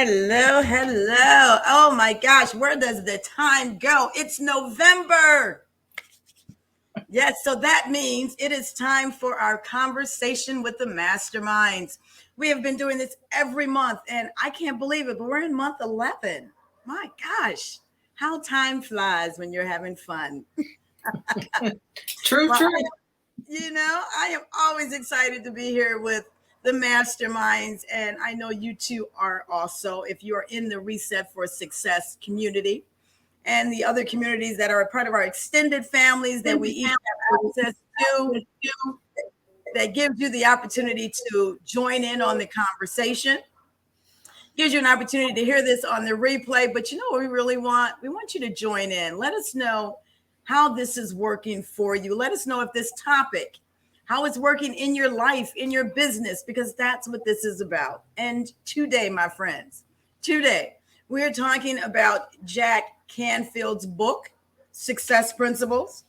Hello, hello. Oh my gosh, where does the time go? It's November. Yes, so that means it is time for our conversation with the masterminds. We have been doing this every month, and I can't believe it, but we're in month 11. My gosh, how time flies when you're having fun. True, Well, true. I am always excited to be here with the masterminds, and I know you two are also, if you are in the Reset for Success community and the other communities that are a part of our extended families that we each have access to, that gives you the opportunity to join in on the conversation, gives you an opportunity to hear this on the replay. But you know what we really want? We want you to join in. Let us know how this is working for you. Let us know if this topic, how it's working in your life, in your business, because that's what this is about. And today, my friends, today, we're talking about Jack Canfield's book, Success Principles.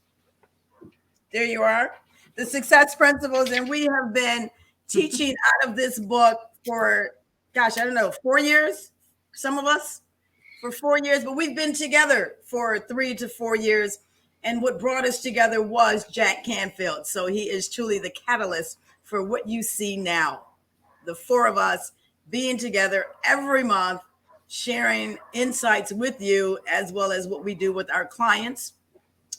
There you are, the Success Principles. And we have been teaching out of this book for, gosh, I don't know, 4 years, some of us for 4 years, but we've been together for 3 to 4 years. And what brought us together was Jack Canfield. So he is truly the catalyst for what you see now. The four of us being together every month, sharing insights with you, as well as what we do with our clients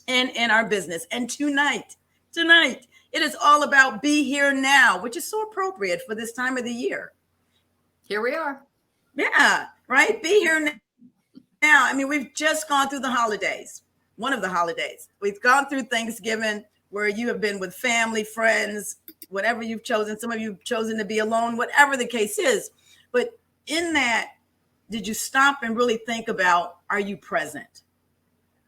and in our business. And tonight, it is all about be here now, which is so appropriate for this time of the year. Here we are. Yeah, right? Be here now. I mean, we've just gone through the holidays. One of the holidays. We've gone through Thanksgiving, where you have been with family, friends, whatever you've chosen. Some of you have chosen to be alone, whatever the case is. But in that, did you stop and really think about, are you present?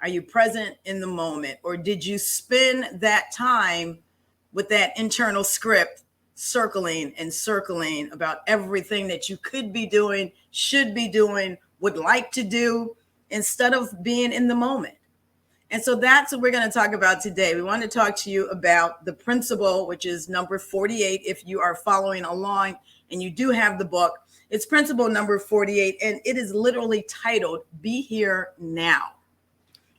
Are you present in the moment? Or did you spend that time with that internal script circling and circling about everything that you could be doing, should be doing, would like to do, instead of being in the moment? And so that's what we're going to talk about today. We want to talk to you about the principle, which is number 48. If you are following along and you do have the book, it's principle number 48, and it is literally titled, Be Here Now.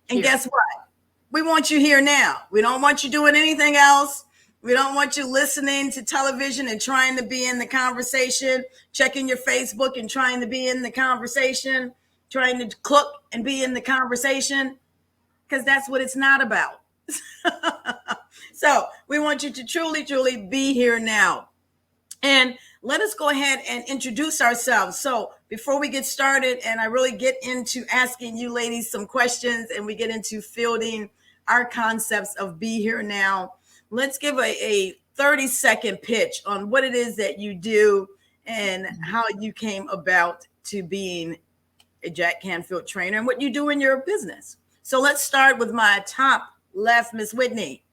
And guess what? We want you here now. We don't want you doing anything else. We don't want you listening to television and trying to be in the conversation, checking your Facebook and trying to be in the conversation, trying to cook and be in the conversation, because that's what it's not about. So we want you to truly, truly be here now. And let us go ahead and introduce ourselves. So before we get started, and I really get into asking you ladies some questions, and we get into fielding our concepts of be here now, let's give a 30-second pitch on what it is that you do and how you came about to being a Jack Canfield trainer and what you do in your business. So let's start with my top left, Miss Whitney.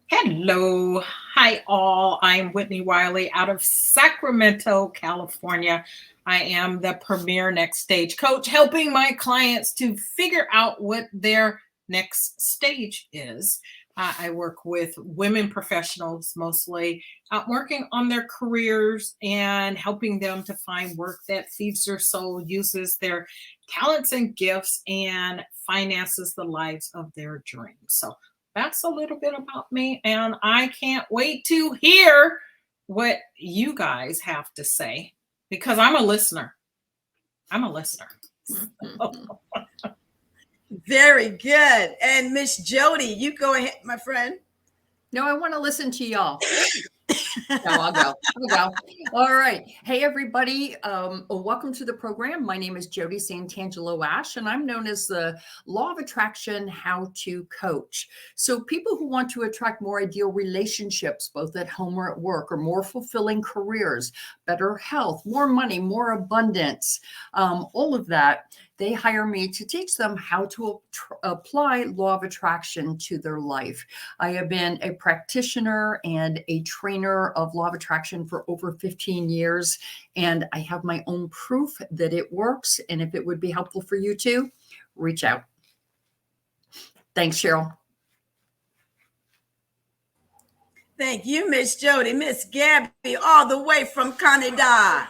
Hello. Hi, all. I'm Whitney Wiley out of Sacramento, California. I am the premier next stage coach, helping my clients to figure out what their next stage is. I work with women professionals mostly, working on their careers and helping them to find work that feeds their soul, uses their talents and gifts, and finances the lives of their dreams. So that's a little bit about me, and I can't wait to hear what you guys have to say, because I'm a listener. Very good. And Miss Jody, you go ahead, my friend. No, I want to listen to y'all. No, I'll go. All right. Hey, everybody. Welcome to the program. My name is Jody Santangelo-Ash, and I'm known as the Law of Attraction How-To Coach. So people who want to attract more ideal relationships, both at home or at work, or more fulfilling careers, better health, more money, more abundance, all of that, they hire me to teach them how to apply law of attraction to their life. I have been a practitioner and a trainer of law of attraction for over 15 years, and I have my own proof that it works. And if it would be helpful for you too, reach out. Thanks, Cheryl. Thank you, Miss Jody. Miss Gabby, all the way from Canada.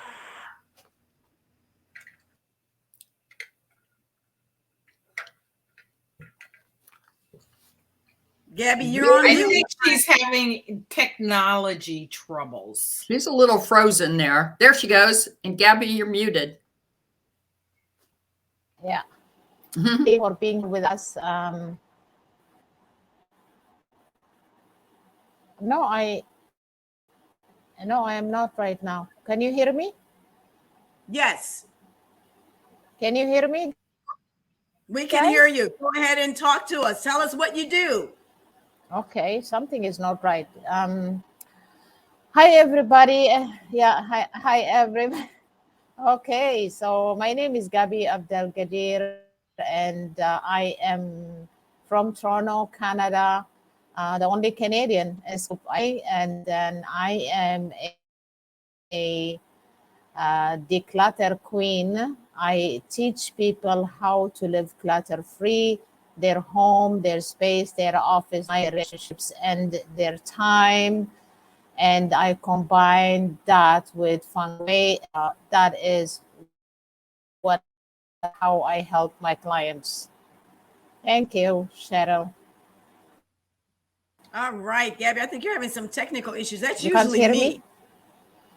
Gabby, you're on I mute. think she's having technology troubles. She's a little frozen there. There she goes. And Gabby, you're muted. Yeah. Thank you for being with us. No, I am not right now. Can you hear me? Yes, Can you hear me? we can Guys? hear you. Go ahead and talk to us. Tell us what you do. Okay, something is not right. Hi everybody. Yeah, hi everybody. Okay, so my name is Gabi Abdelgadir, and I am from Toronto, Canada, the only Canadian. And then I am a declutter queen. I teach people how to live clutter-free, their home, their space, their office, my relationships, and their time. And I combine that with fun way. That is how I help my clients. Thank you, Cheryl. All right, Gabby, I think you're having some technical issues. That's You can't usually hear me. me?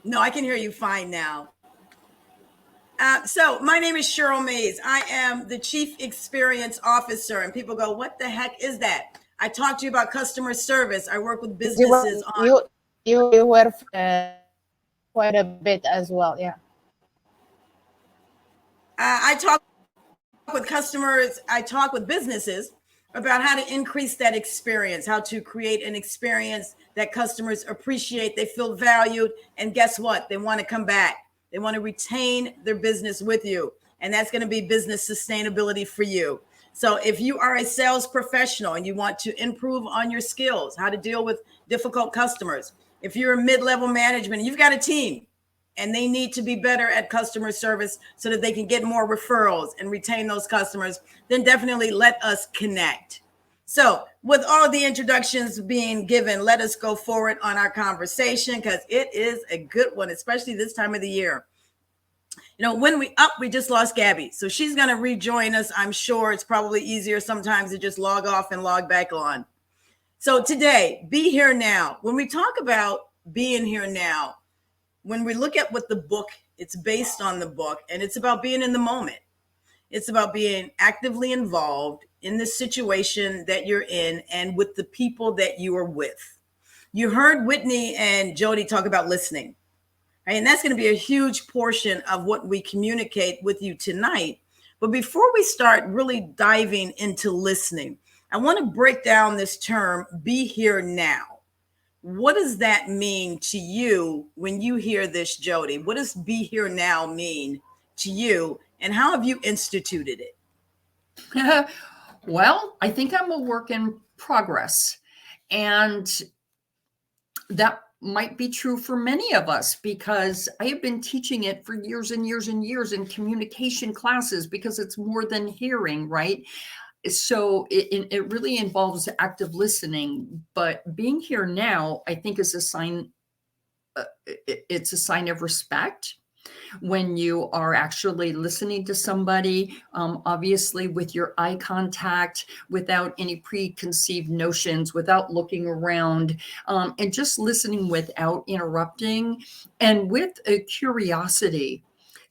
No, I can hear you fine now. So my name is Cheryl Mays. I am the Chief Experience Officer, and people go, what the heck is that? I talk to you about customer service. I work with businesses on. You were quite a bit as well, yeah. I talk with customers. I talk with businesses about how to increase that experience, how to create an experience that customers appreciate, they feel valued, and guess what? They want to come back. They want to retain their business with you, and that's going to be business sustainability for you. So if you are a sales professional and you want to improve on your skills, how to deal with difficult customers, if you're a mid-level management, you've got a team and they need to be better at customer service so that they can get more referrals and retain those customers, then definitely let us connect. So with all the introductions being given, let us go forward on our conversation because it is a good one, especially this time of the year. You know, when we just lost Gabby. So she's going to rejoin us. I'm sure it's probably easier sometimes to just log off and log back on. So today, be here now. When we talk about being here now, when we look at what the book, it's based on the book, and it's about being in the moment. It's about being actively involved in the situation that you're in and with the people that you are with. You heard Whitney and Jody talk about listening, right? And that's going to be a huge portion of what we communicate with you tonight. But before we start really diving into listening, I want to break down this term, be here now. What does that mean to you when you hear this, Jody? What does be here now mean to you? And how have you instituted it? Well, I think I'm a work in progress. And that might be true for many of us because I have been teaching it for years and years and years in communication classes because it's more than hearing, right? So it really involves active listening, but being here now, I think is a sign. It's a sign of respect when you are actually listening to somebody, obviously with your eye contact, without any preconceived notions, without looking around, and just listening without interrupting and with a curiosity.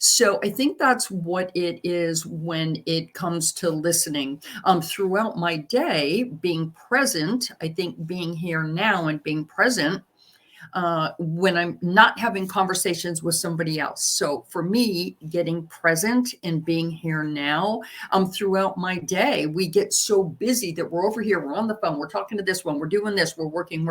So I think that's what it is when it comes to listening. Throughout my day, being present, I think being here now and being present when I'm not having conversations with somebody else. So for me, getting present and being here now, throughout my day, we get so busy that we're over here, we're on the phone, we're talking to this one, we're doing this, we're working.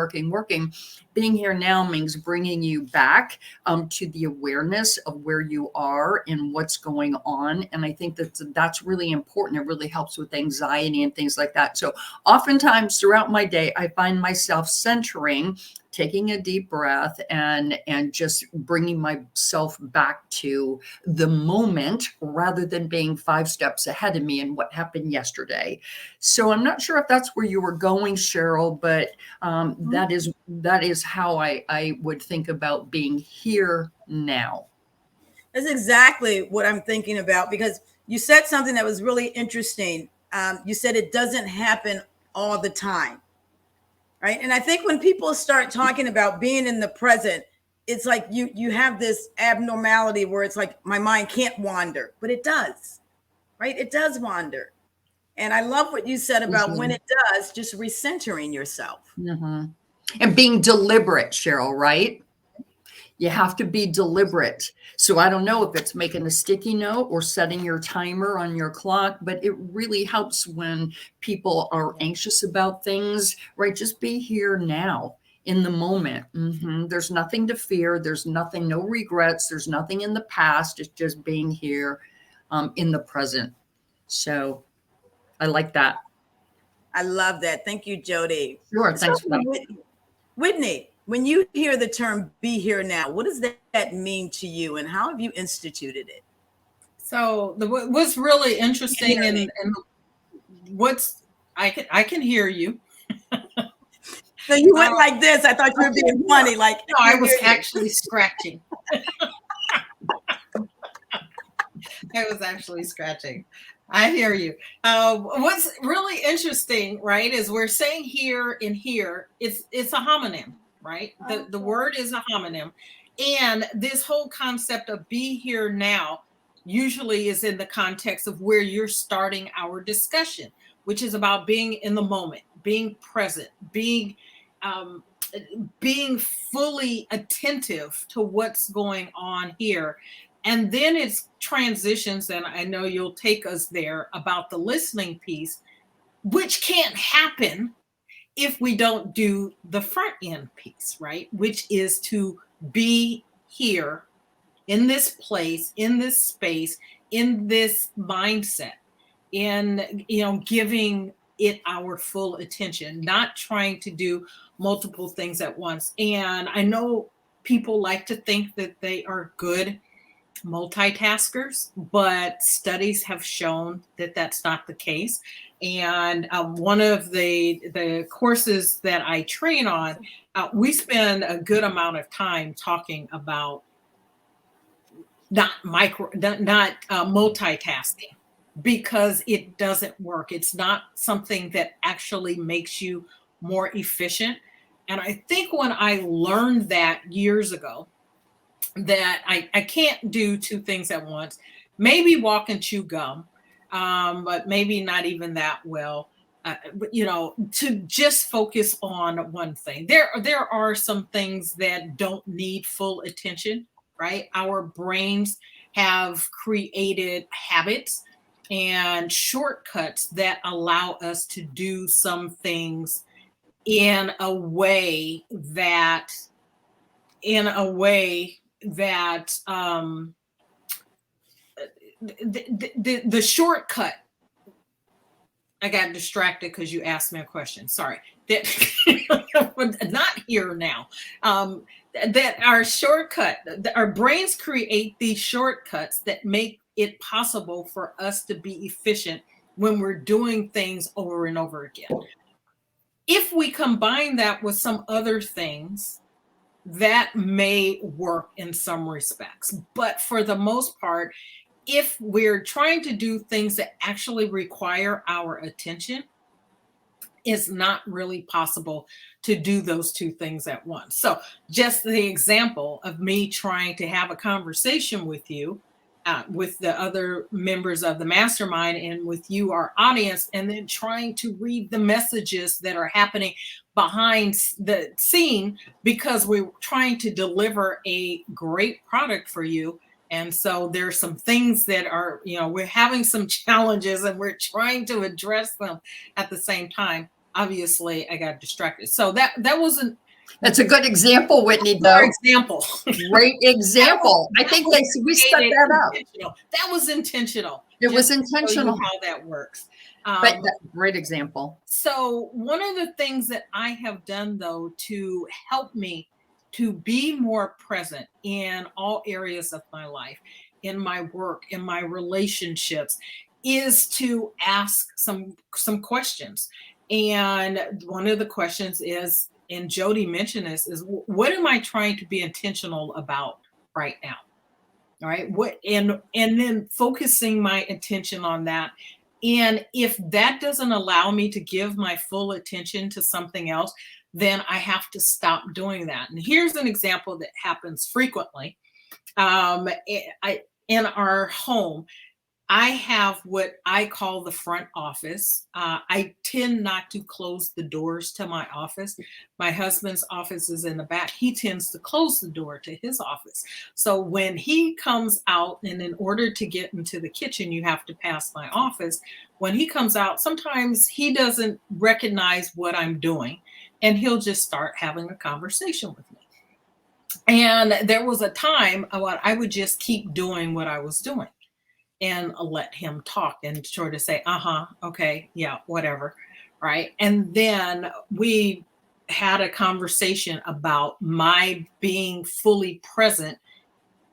Being here now means bringing you back to the awareness of where you are and what's going on. And I think that's really important. It really helps with anxiety and things like that. So oftentimes throughout my day, I find myself centering, taking a deep breath and just bringing myself back to the moment rather than being 5 steps ahead of me and what happened yesterday. So I'm not sure if that's where you were going, Cheryl, but that is how I would think about being here now. That's exactly what I'm thinking about because you said something that was really interesting. You said it doesn't happen all the time. right? And I think when people start talking about being in the present, it's like you have this abnormality where it's like my mind can't wander, but it does, right? It does wander. And I love what you said about when it does, just recentering yourself. And being deliberate, Cheryl, right? You have to be deliberate. So I don't know if it's making a sticky note or setting your timer on your clock, but it really helps when people are anxious about things, right? Just be here now in the moment. There's nothing to fear. There's nothing, no regrets. There's nothing in the past. It's just being here in the present. So I like that. I love that. Thank you, Jody. Sure. Thanks for that. Whitney, when you hear the term be here now, what does that mean to you and how have you instituted it? So what's really interesting and what's I can hear you. So you went like this. I thought you were being funny. Like no, I was actually scratching. I was actually scratching. I hear you. What's really interesting, right, is we're saying here and here, it's a homonym, right? The word is a homonym. And this whole concept of be here now usually is in the context of where you're starting our discussion, which is about being in the moment, being present, being fully attentive to what's going on here. And then it's transitions, and I know you'll take us there about the listening piece, which can't happen if we don't do the front end piece, right? Which is to be here in this place, in this space, in this mindset, in, giving it our full attention, not trying to do multiple things at once. And I know people like to think that they are good multitaskers, but studies have shown that that's not the case. And one of the courses that I train on, we spend a good amount of time talking about not multitasking, because it doesn't work. It's not something that actually makes you more efficient. And I think when I learned that years ago, that I can't do two things at once, maybe walk and chew gum, but maybe not even that well, to just focus on one thing. There are some things that don't need full attention, right? Our brains have created habits and shortcuts that allow us to do some things in a way that the shortcut. I got distracted because you asked me a question. Sorry. Not here now. That our brains create these shortcuts that make it possible for us to be efficient when we're doing things over and over again. If we combine that with some other things, that may work in some respects. But for the most part, if we're trying to do things that actually require our attention, it's not really possible to do those two things at once. So just the example of me trying to have a conversation with you, with the other members of the mastermind and with you, our audience, and then trying to read the messages that are happening behind the scene, because we're trying to deliver a great product for you. And so there's some things that are, we're having some challenges and we're trying to address them at the same time. Obviously, I got distracted. So that wasn't. That's a good example, Whitney, though. Example. Great example. I think we set that up. That was intentional. It was intentional. How that works. But great example. So one of the things that I have done, though, to help me to be more present in all areas of my life, in my work, in my relationships, is to ask some questions. And one of the questions is, and Jody mentioned this, is what am I trying to be intentional about right now? All right. And then focusing my attention on that. And if that doesn't allow me to give my full attention to something else, then I have to stop doing that. And here's an example that happens frequently. In our home, I have what I call the front office. I tend not to close the doors to my office. My husband's office is in the back. He tends to close the door to his office. So when he comes out, and in order to get into the kitchen, you have to pass my office. When he comes out, sometimes he doesn't recognize what I'm doing, and he'll just start having a conversation with me. And there was a time when I would just keep doing what I was doing and let him talk and sort of say, okay, yeah, whatever, right? And then we had a conversation about my being fully present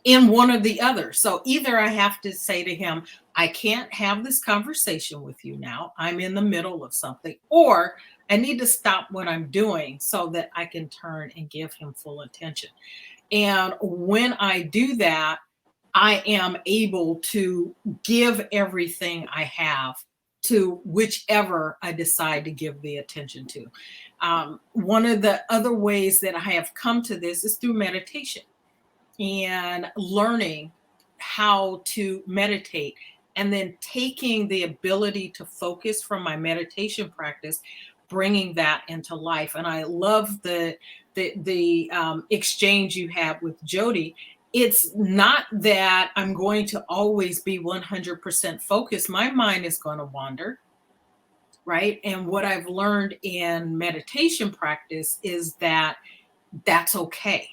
in one or the other. So either I have to say to him, I can't have this conversation with you now, I'm in the middle of something, or I need to stop what I'm doing so that I can turn and give him full attention. And when I do that, I am able to give everything I have to whichever I decide to give the attention to. One of the other ways that I have come to this is through meditation and learning how to meditate, and then taking the ability to focus from my meditation practice, bringing that into life. And I love the exchange you have with Jody. It's not that I'm going to always be 100% focused. My mind is going to wander, right? And what I've learned in meditation practice is that that's okay.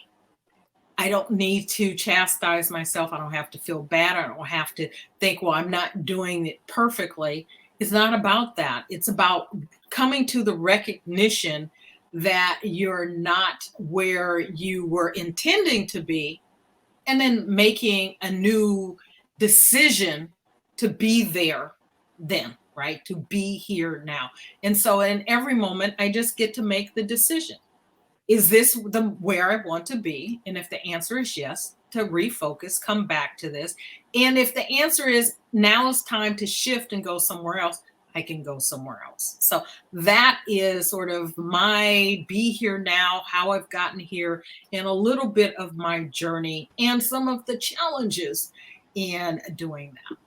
I don't need to chastise myself. I don't have to feel bad. I don't have to think, well, I'm not doing it perfectly. It's not about that. It's about coming to the recognition that you're not where you were intending to be, and then making a new decision to be there then, right? To be here now. And so in every moment, I just get to make the decision. Is this where I want to be? And if the answer is yes, to refocus, come back to this. And if the answer is now is time to shift and go somewhere else, I can go somewhere else. So that is sort of my be here now, how I've gotten here, and a little bit of my journey and some of the challenges in doing that.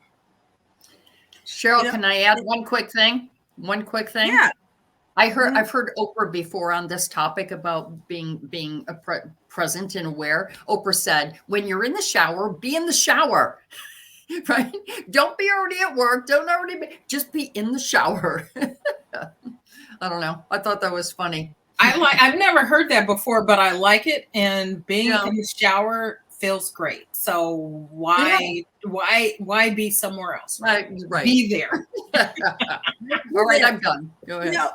Cheryl, can I add one quick thing? Yeah. I've heard Oprah before on this topic about being present and aware. Oprah said, when you're in the shower, be in the shower. Right? Don't be already at work. Just be in the shower. I don't know. I thought that was funny. I've never heard that before, but I like it. And being in the shower feels great. So why be somewhere else? Right. Be there. All right, I'm done. Go ahead.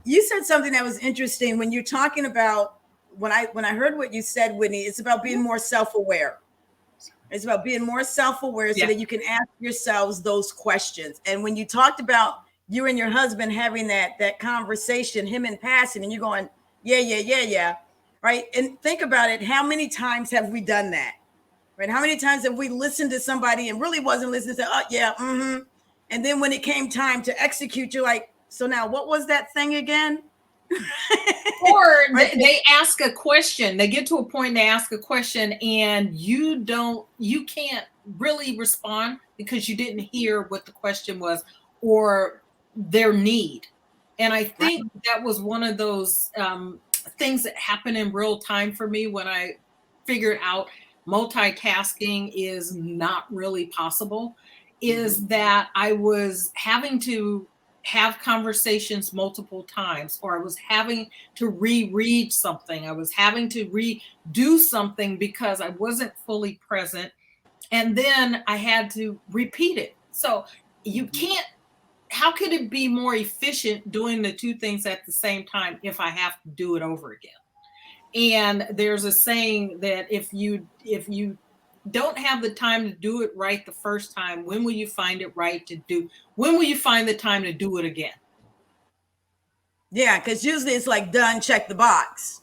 You said something that was interesting when you're talking about, when I heard what you said, Whitney, it's about being more self-aware. It's about being more self-aware so that you can ask yourselves those questions. And when you talked about you and your husband having that conversation, him in passing, and you're going, yeah, right? And think about it. How many times have we done that? Right? How many times have we listened to somebody and really wasn't listening to, And then when it came time to execute, you're like, so now what was that thing again? Or they ask a question. They get to a point, they ask a question, and you can't really respond because you didn't hear what the question was or their need. And I think that was one of those things that happened in real time for me when I figured out multitasking is not really possible, is that I was having to have conversations multiple times, or I was having to reread something. I was having to redo something because I wasn't fully present. And then I had to repeat it. So you can't, how could it be more efficient doing the two things at the same time if I have to do it over again? And there's a saying that if you don't have the time to do it right the first time, when will you find it right to do? When will you find the time to do it again? Yeah, because usually it's like done, check the box.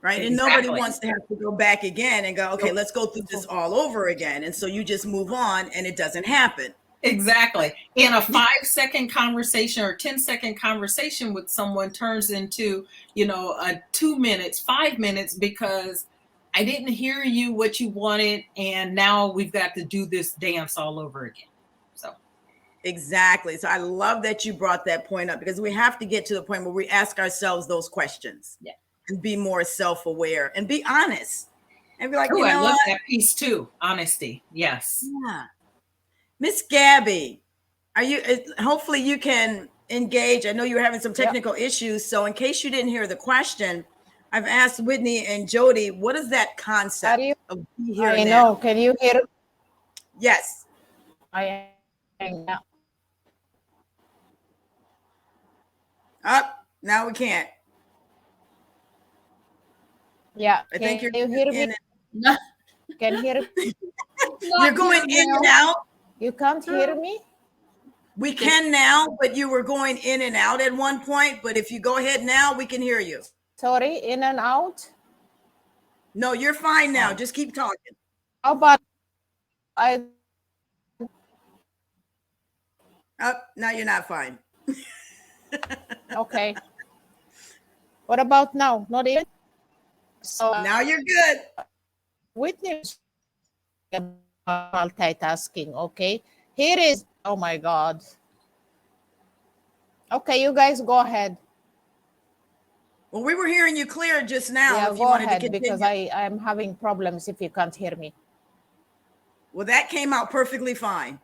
Right. Exactly. And nobody wants to have to go back again and go, okay, let's go through this all over again. And so you just move on and it doesn't happen. Exactly. And a 5-second conversation or 10-second conversation with someone turns into, a 2 minutes, 5 minutes, because I didn't hear you what you wanted. And now we've got to do this dance all over again. So. Exactly. So I love that you brought that point up, because we have to get to the point where we ask ourselves those questions and be more self-aware and be honest and be like, I love that piece too. Honesty. Yes. Yeah. Miss Gabby, hopefully you can engage. I know you were having some technical issues. So in case you didn't hear the question, I've asked Whitney and Jody, what is that concept of be here I now? know. Can you hear? Yes. I am. Up. Now we can't. Yeah. I think you hear me? Can hear me? You're going in and out. You can't hear me? We can now, but you were going in and out at one point. But if you go ahead now, we can hear you. Sorry, in and out? No, you're fine now. Just keep talking. How about now you're not fine. Okay. What about now? Not even? So now you're good. Witness multitasking. Okay. Here is, oh my God. Okay, you guys go ahead. Well, we were hearing you clear just now. Yeah, if you go wanted ahead, to because I'm having problems if you can't hear me. Well, that came out perfectly fine.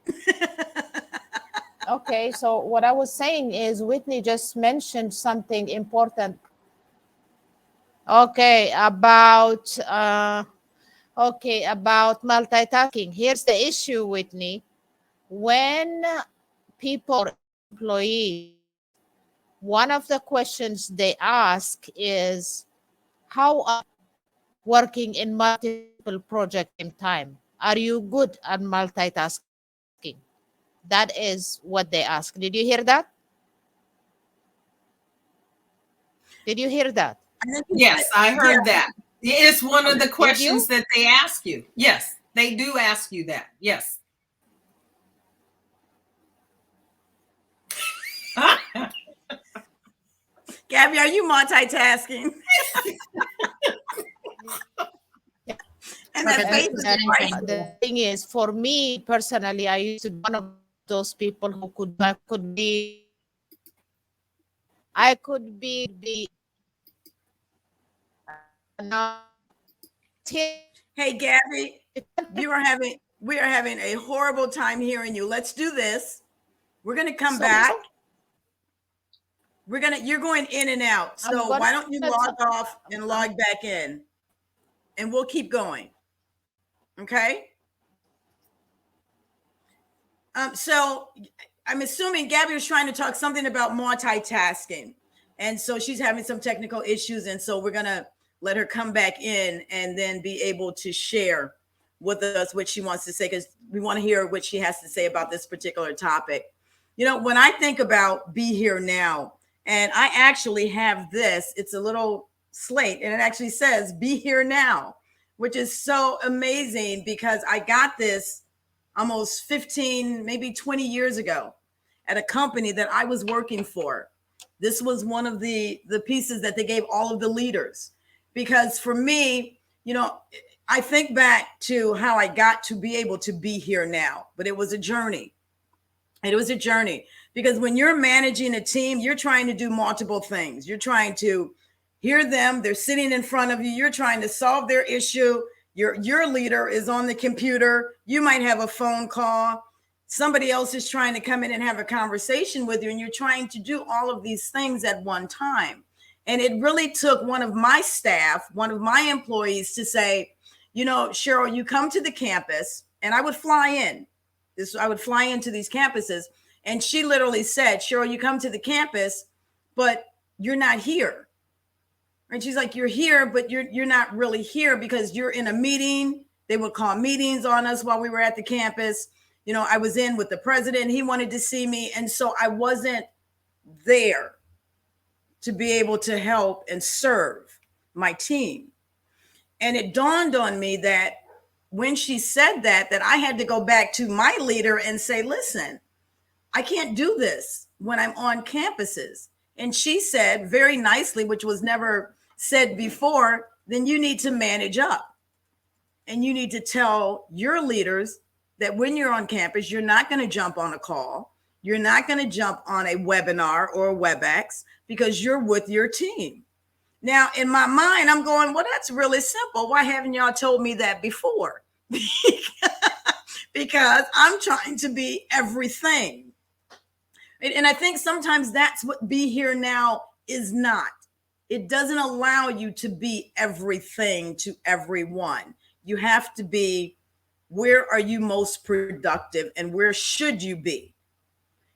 Okay, so what I was saying is Whitney just mentioned something important. Okay, about multitasking. Here's the issue, Whitney. When people, employees, one of the questions they ask is, how are you working in multiple projects in time? Are you good at multitasking? That is what they ask. Did you hear that? Did you hear that? Yes, I heard that. It's one of the questions that they ask you. Yes, they do ask you that. Yes. Gabby, are you multitasking? And that face is right. The thing is, for me personally, I used to be one of those people who I could be Hey, Gabby, we are having a horrible time hearing you. Let's do this. We're going to come back. You're going in and out. So why don't you log off and log back in, and we'll keep going. Okay. So I'm assuming Gabby was trying to talk something about multitasking. And so she's having some technical issues. And so we're going to let her come back in and then be able to share with us what she wants to say, because we want to hear what she has to say about this particular topic. When I think about be here now, and I actually have this, it's a little slate, and it actually says be here now, which is so amazing because I got this almost 15, maybe 20 years ago at a company that I was working for. This was one of the pieces that they gave all of the leaders, because for me, I think back to how I got to be able to be here now, but it was a journey. It was a journey because when you're managing a team, you're trying to do multiple things. You're trying to hear them. They're sitting in front of you. You're trying to solve their issue. Your leader is on the computer. You might have a phone call. Somebody else is trying to come in and have a conversation with you, and you're trying to do all of these things at one time. And it really took one of my staff, one of my employees to say, Cheryl, you come to the campus, and I would fly in. I would fly into these campuses. And she literally said, Cheryl, you come to the campus, but you're not here. And she's like, you're here, but you're not really here because you're in a meeting. They would call meetings on us while we were at the campus. I was in with the president. He wanted to see me. And so I wasn't there to be able to help and serve my team. And it dawned on me that when she said that I had to go back to my leader and say, listen, I can't do this when I'm on campuses. And she said very nicely, which was never said before, then you need to manage up. And you need to tell your leaders that when you're on campus, you're not going to jump on a call. You're not going to jump on a webinar or a WebEx because you're with your team. Now, in my mind, I'm going, well, that's really simple. Why haven't y'all told me that before? Because I'm trying to be everything. And I think sometimes that's what Be Here Now is not. It doesn't allow you to be everything to everyone. You have to be, where are you most productive and where should you be?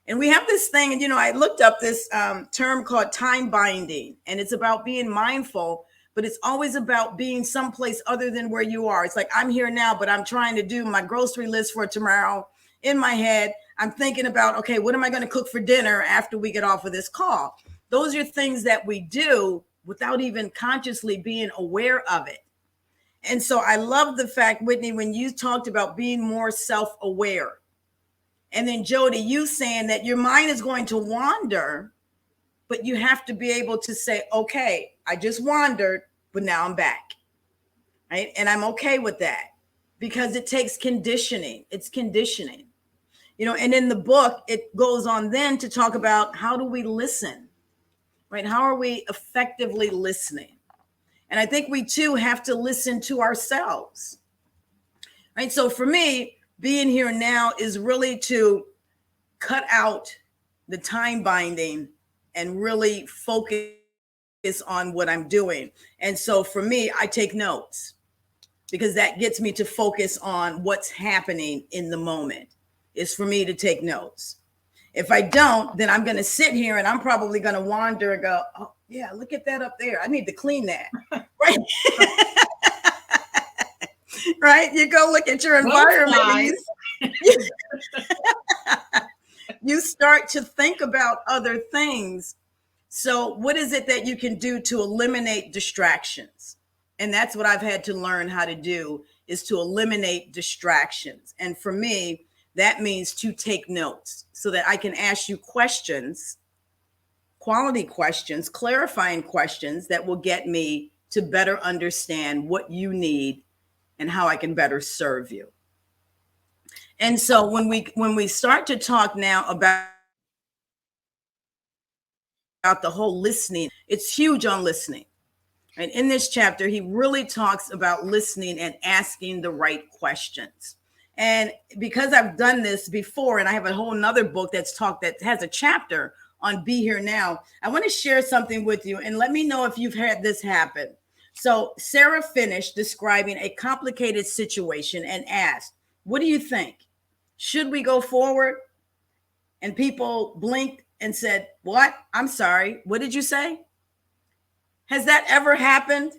And we have this thing, and I looked up this term called time binding, and it's about being mindful, but it's always about being someplace other than where you are. It's like, I'm here now, but I'm trying to do my grocery list for tomorrow in my head. I'm thinking about, okay, what am I going to cook for dinner after we get off of this call? Those are things that we do without even consciously being aware of it. And so I love the fact, Whitney, when you talked about being more self-aware. And then Jody, you saying that your mind is going to wander, but you have to be able to say, okay, I just wandered, but now I'm back. Right. And I'm okay with that because it takes conditioning. It's conditioning, and in the book, it goes on then to talk about how do we listen, right? How are we effectively listening? And I think we too have to listen to ourselves. Right. So for me, being here now is really to cut out the time binding and really focus on what I'm doing. And so for me, I take notes because that gets me to focus on what's happening in the moment. Is for me to take notes. If I don't, then I'm going to sit here and I'm probably going to wander and go, oh yeah, look at that up there. I need to clean that. Right. Right. You go look at your environment. You start to think about other things. So what is it that you can do to eliminate distractions? And that's what I've had to learn how to do, is to eliminate distractions. And for me, that means to take notes so that I can ask you questions, quality questions, clarifying questions that will get me to better understand what you need and how I can better serve you. And so when we start to talk now about the whole listening, it's huge on listening. And in this chapter, he really talks about listening and asking the right questions. And because I've done this before, and I have a whole nother book that has a chapter on Be Here Now, I want to share something with you and let me know if you've had this happen. So Sarah finished describing a complicated situation and asked, what do you think? Should we go forward? And people blinked and said, what? I'm sorry. What did you say? Has that ever happened?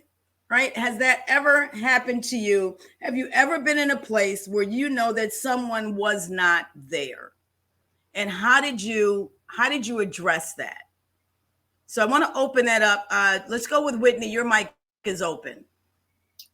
Right? Has that ever happened to you? Have you ever been in a place where you know that someone was not there? And how did you address that? So I want to open that up. Let's go with Whitney. Your mic is open.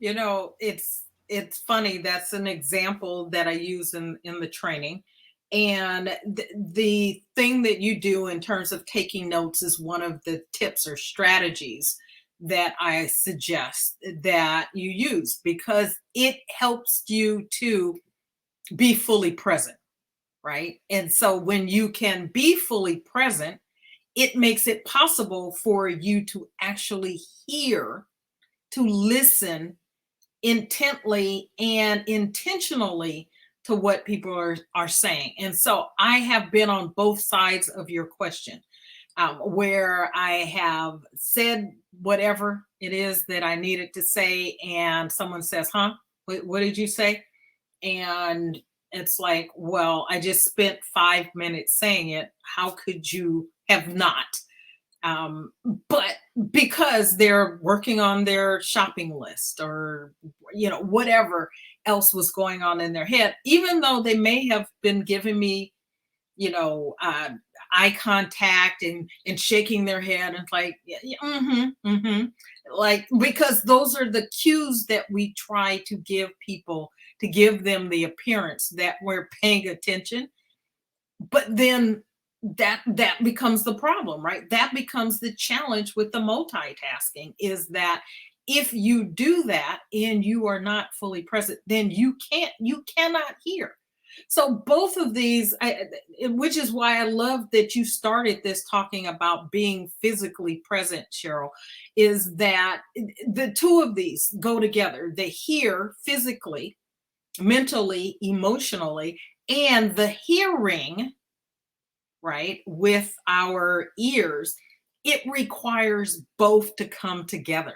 It's funny. That's an example that I use in the training. And the thing that you do in terms of taking notes is one of the tips or strategies that I suggest that you use, because it helps you to be fully present, right? And so when you can be fully present, it makes it possible for you to actually hear, to listen intently and intentionally to what people are saying. And so I have been on both sides of your question, where I have said whatever it is that I needed to say, and someone says, huh, what did you say? And it's like, well, I just spent 5 minutes saying it. How could you have not? But because they're working on their shopping list or, whatever else was going on in their head, even though they may have been giving me, eye contact and shaking their head and like, like, because those are the cues that we try to give people to give them the appearance that we're paying attention. But then that becomes the problem, right? That becomes the challenge with the multitasking, is that if you do that and you are not fully present, then you cannot hear. So both of these, which is why I love that you started this talking about being physically present, Cheryl, is that the two of these go together. They hear physically, mentally, emotionally, and the hearing, right, with our ears, it requires both to come together.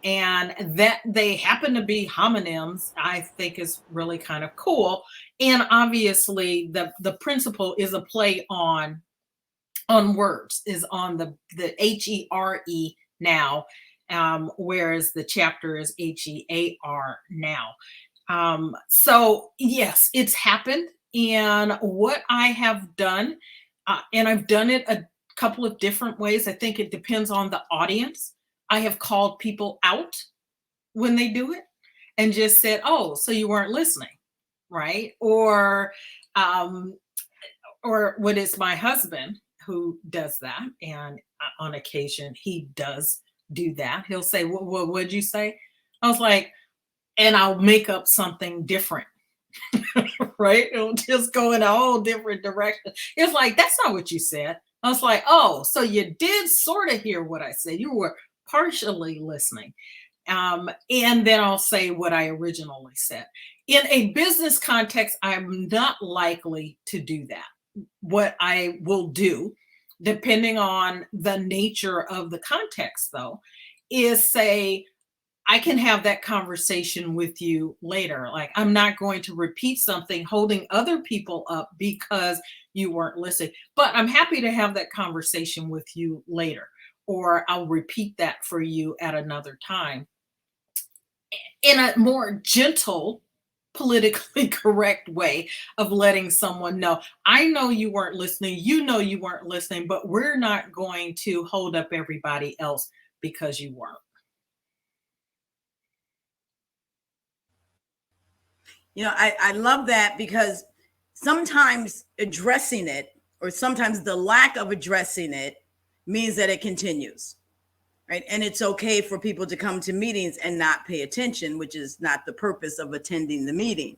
And that they happen to be homonyms, I think is really kind of cool. And obviously the principle is a play on words, is on the HERE now, whereas the chapter is HEAR now. So yes, it's happened. And what I have done, and I've done it a couple of different ways. I think it depends on the audience. I have called people out when they do it and just said, "Oh, so you weren't listening," right? Or what is my husband who does that, and on occasion he does do that. He'll say, "What would you say?" I was like, and I'll make up something different. Right? It'll just go in a whole different direction. It's like, that's not what you said. I was like, oh, so you did sort of hear what I said. You were partially listening. And then I'll say what I originally said. In a business context, I'm not likely to do that. What I will do, depending on the nature of the context, though, is say, I can have that conversation with you later. Like, I'm not going to repeat something holding other people up because you weren't listening, but I'm happy to have that conversation with you later, or I'll repeat that for you at another time in a more gentle, politically correct way of letting someone know, I know you weren't listening, you know you weren't listening, but we're not going to hold up everybody else because you weren't. You know, I love that, because sometimes addressing it, or sometimes the lack of addressing it, means that it continues, right? And it's okay for people to come to meetings and not pay attention, which is not the purpose of attending the meeting.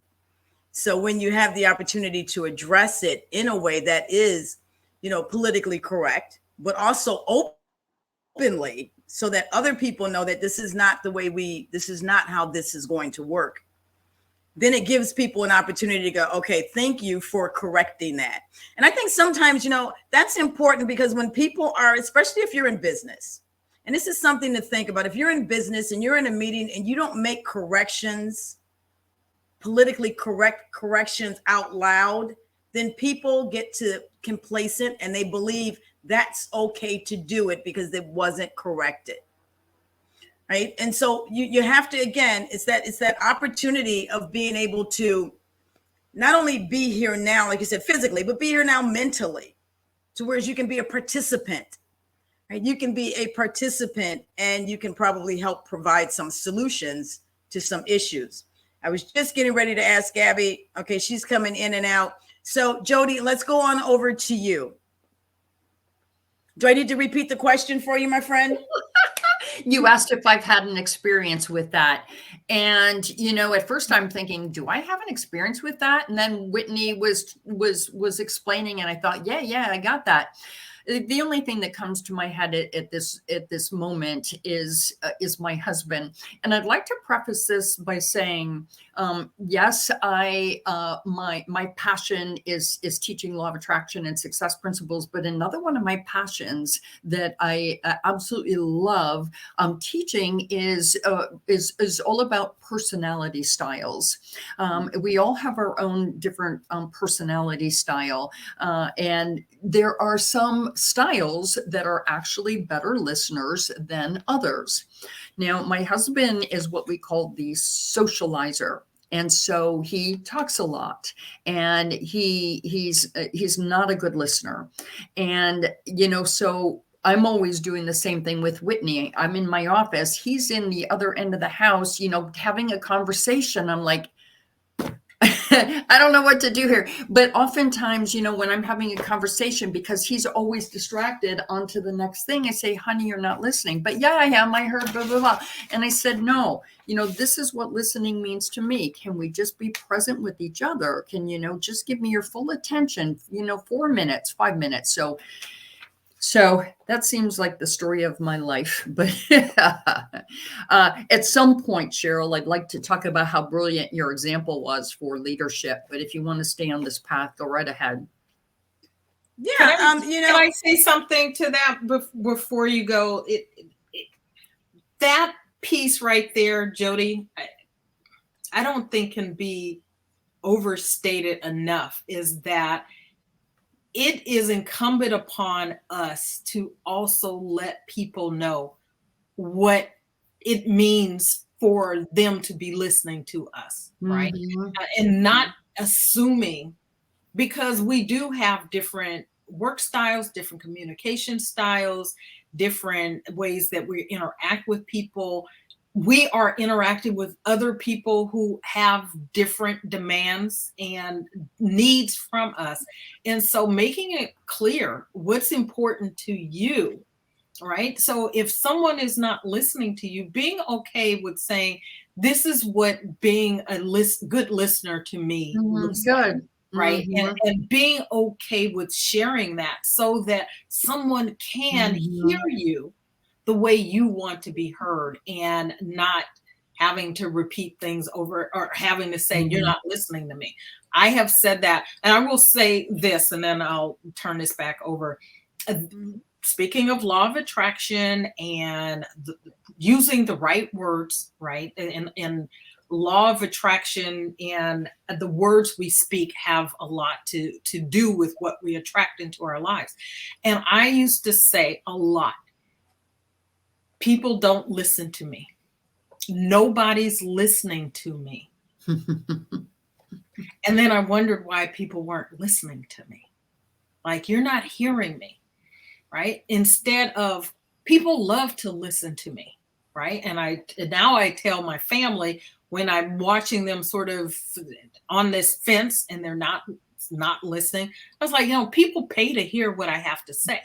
So when you have the opportunity to address it in a way that is, you know, politically correct, but also openly, so that other people know that this is not the way this is not how this is going to work, then it gives people an opportunity to go, okay, thank you for correcting that. And I think sometimes, you know, that's important, because when people are, especially if you're in business, and this is something to think about, if you're in business and you're in a meeting and you don't make corrections, politically correct corrections out loud, then people get to complacent and they believe that's okay to do it because it wasn't corrected. Right. And so you have to, again, it's that opportunity of being able to not only be here now, like you said, physically, but be here now mentally, to whereas you can be a participant, right? You can be a participant and you can probably help provide some solutions to some issues. I was just getting ready to ask Gabby. Okay, she's coming in and out. So Jody, let's go on over to you. Do I need to repeat the question for you, my friend? You asked if I've had an experience with that. And, you know, at first I'm thinking, do I have an experience with that? And then Whitney was explaining, and I thought, yeah, I got that. The only thing that comes to my head at this moment is my husband. And I'd like to preface this by saying, yes, my passion is teaching law of attraction and success principles. But another one of my passions that I absolutely love teaching is all about personality styles. We all have our own different personality style, and there are some styles that are actually better listeners than others. Now, my husband is what we call the socializer. And so he talks a lot, and he's not a good listener. And, you know, so I'm always doing the same thing with Whitney. I'm in my office. He's in the other end of the house, you know, having a conversation. I'm like, I don't know what to do here. But oftentimes, when I'm having a conversation, because he's always distracted onto the next thing, I say, honey, you're not listening. But yeah, I am. I heard blah, blah, blah. And I said, no, this is what listening means to me. Can we just be present with each other? Can, just give me your full attention, 4 minutes, 5 minutes. So that seems like the story of my life. But at some point, Cheryl, I'd like to talk about how brilliant your example was for leadership. But if you want to stay on this path, go right ahead. Yeah. Can I say something to that before you go? That piece right there, Jody, I don't think can be overstated enough, is that it is incumbent upon us to also let people know what it means for them to be listening to us, right? And not assuming, because we do have different work styles, different communication styles, different ways that we interact with people. We are interacting with other people who have different demands and needs from us. And so making it clear what's important to you, right? So if someone is not listening to you, being okay with saying, this is what being a good listener to me looks like, right? And being okay with sharing that so that someone can hear you the way you want to be heard, and not having to repeat things over, or having to say, you're not listening to me. I have said that, and I will say this, and then I'll turn this back over. Speaking of law of attraction and using the right words, right? And law of attraction and the words we speak have a lot to do with what we attract into our lives. And I used to say a lot, people don't listen to me. Nobody's listening to me. And then I wondered why people weren't listening to me. Like, you're not hearing me, right? Instead of, people love to listen to me, right? And now I tell my family, when I'm watching them sort of on this fence and they're not listening, I was like, people pay to hear what I have to say.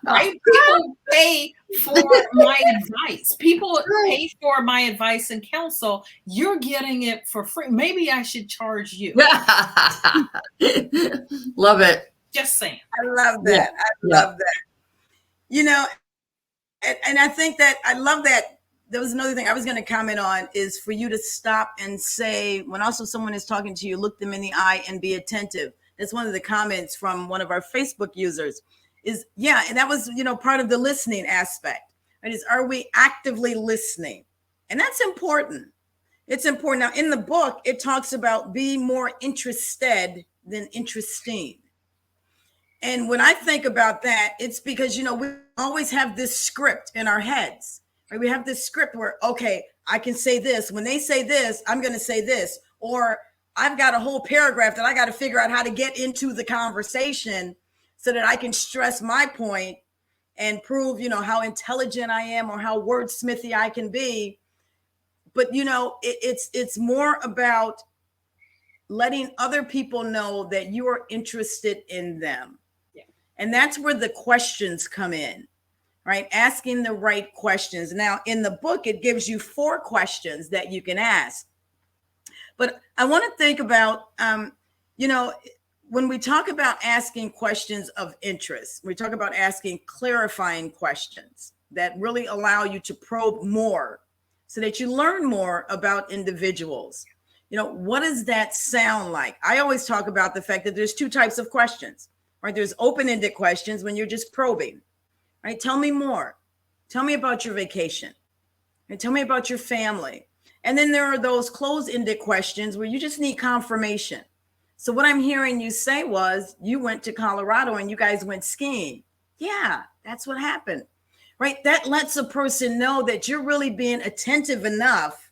Right? People pay for my advice. People pay for my advice and counsel. You're getting it for free. Maybe I should charge you. Love it. Just saying. I love that. I love that. And I think that I love that. There was another thing I was going to comment on, is for you to stop and say, when also someone is talking to you, look them in the eye and be attentive. That's one of the comments from one of our Facebook users is, and that was, part of the listening aspect, right? Is, are we actively listening? And that's important. It's important. Now, in the book, it talks about be more interested than interesting. And when I think about that, it's because, we always have this script in our heads. Right? We have this script where, okay, I can say this. When they say this, I'm going to say this. Or I've got a whole paragraph that I got to figure out how to get into the conversation so that I can stress my point and prove, how intelligent I am or how wordsmithy I can be. But, it's more about letting other people know that you are interested in them. Yeah. And that's where the questions come in. Right? Asking the right questions. Now, in the book, it gives you 4 questions that you can ask. But I want to think about, when we talk about asking questions of interest, we talk about asking clarifying questions that really allow you to probe more so that you learn more about individuals. What does that sound like? I always talk about the fact that there's 2 types of questions, right? There's open-ended questions when you're just probing. Right? Tell me more. Tell me about your vacation. Right? Tell me about your family. And then there are those closed-ended questions where you just need confirmation. So what I'm hearing you say was, you went to Colorado and you guys went skiing. Yeah, that's what happened. Right? That lets a person know that you're really being attentive enough,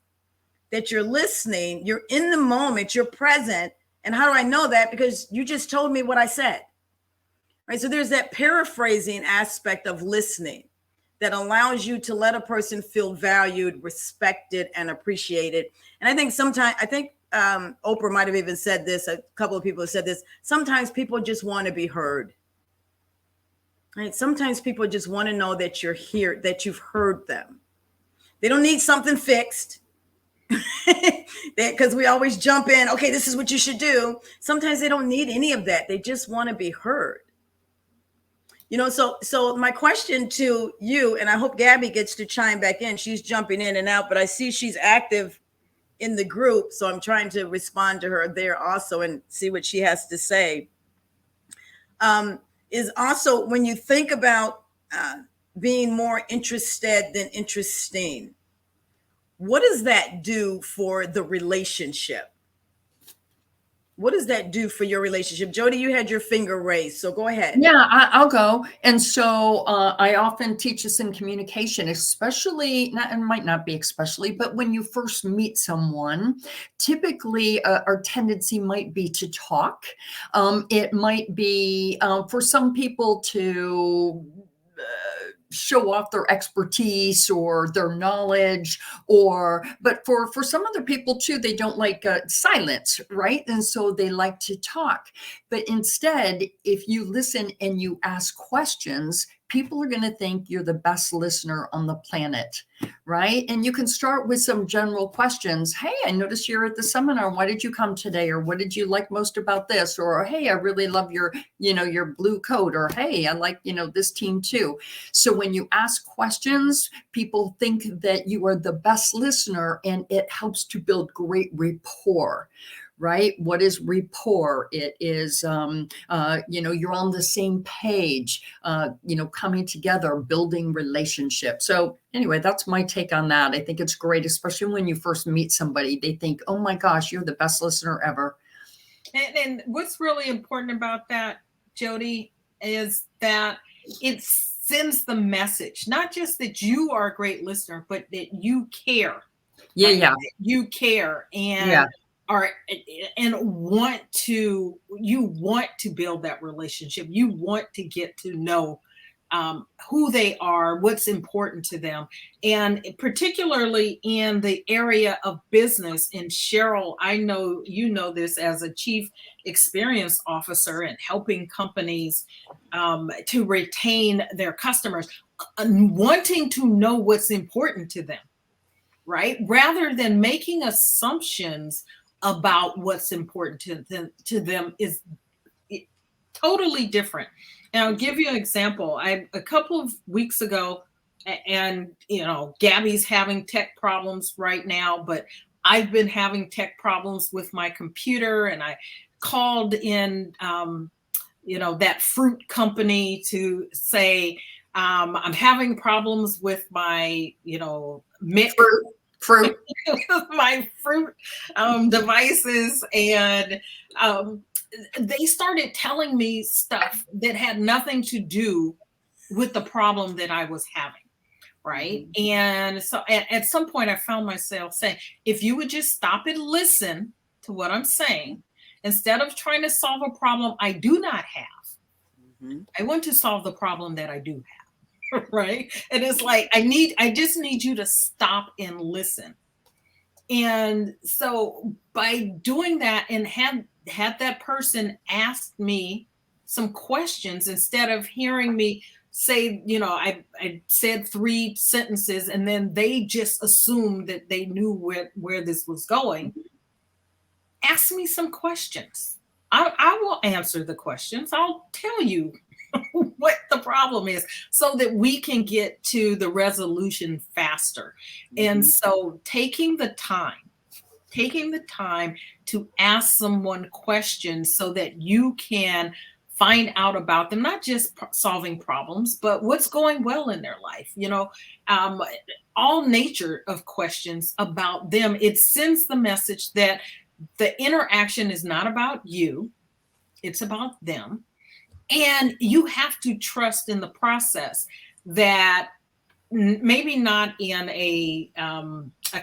that you're listening, you're in the moment, you're present. And how do I know that? Because you just told me what I said. Right. So there's that paraphrasing aspect of listening that allows you to let a person feel valued, respected, and appreciated. And I think Oprah might have even said this. A couple of people have said this. Sometimes people just want to be heard. Right? Sometimes people just want to know that you're here, that you've heard them. They don't need something fixed. Because we always jump in, okay, this is what you should do. Sometimes they don't need any of that. They just want to be heard. So my question to you, and I hope Gabby gets to chime back in. She's jumping in and out, but I see she's active in the group. So I'm trying to respond to her there also and see what she has to say. Is also when you think about being more interested than interesting, what does that do for the relationship? What does that do for your relationship? Jody, you had your finger raised, so go ahead. Yeah, I'll go. And so I often teach this in communication, especially, and might not be especially, but when you first meet someone, typically our tendency might be to talk. It might be for some people to show off their expertise or their knowledge, but for some other people too, they don't like silence, right? And so they like to talk. But instead, if you listen and you ask questions, people are going to think you're the best listener on the planet, right? And you can start with some general questions. Hey, I noticed you're at the seminar. Why did you come today? Or what did you like most about this? Or, hey, I really love your blue coat. Or, hey, I like, this team too. So when you ask questions, people think that you are the best listener, and it helps to build great rapport. Right? What is rapport? It is, you're on the same page, coming together, building relationships. So anyway, that's my take on that. I think it's great, especially when you first meet somebody, they think, oh my gosh, you're the best listener ever. And what's really important about that, Jody, is that it sends the message, not just that you are a great listener, but that you care. Yeah, right? Yeah. You care and want to build that relationship. You want to get to know who they are, what's important to them. And particularly in the area of business, and Cheryl, I know you know this as a chief experience officer and helping companies to retain their customers, wanting to know what's important to them, right? Rather than making assumptions about what's important to them is totally different. And I'll give you an example. A couple of weeks ago, and Gabby's having tech problems right now, but I've been having tech problems with my computer, and I called in, that fruit company to say, I'm having problems with my, fruit my fruit devices, and they started telling me stuff that had nothing to do with the problem that I was having, right? And so at some point I found myself saying, if you would just stop and listen to what I'm saying, instead of trying to solve a problem I do not have, I want to solve the problem that I do have. Right. And it's like, I just need you to stop and listen. And so by doing that, and had that person ask me some questions, instead of hearing me say, I said 3 sentences and then they just assumed that they knew where this was going. Ask me some questions. I will answer the questions. I'll tell you what the problem is, so that we can get to the resolution faster. And so taking the time to ask someone questions so that you can find out about them, not just solving problems, but what's going well in their life, all nature of questions about them. It sends the message that the interaction is not about you, it's about them. And you have to trust in the process that maybe not in a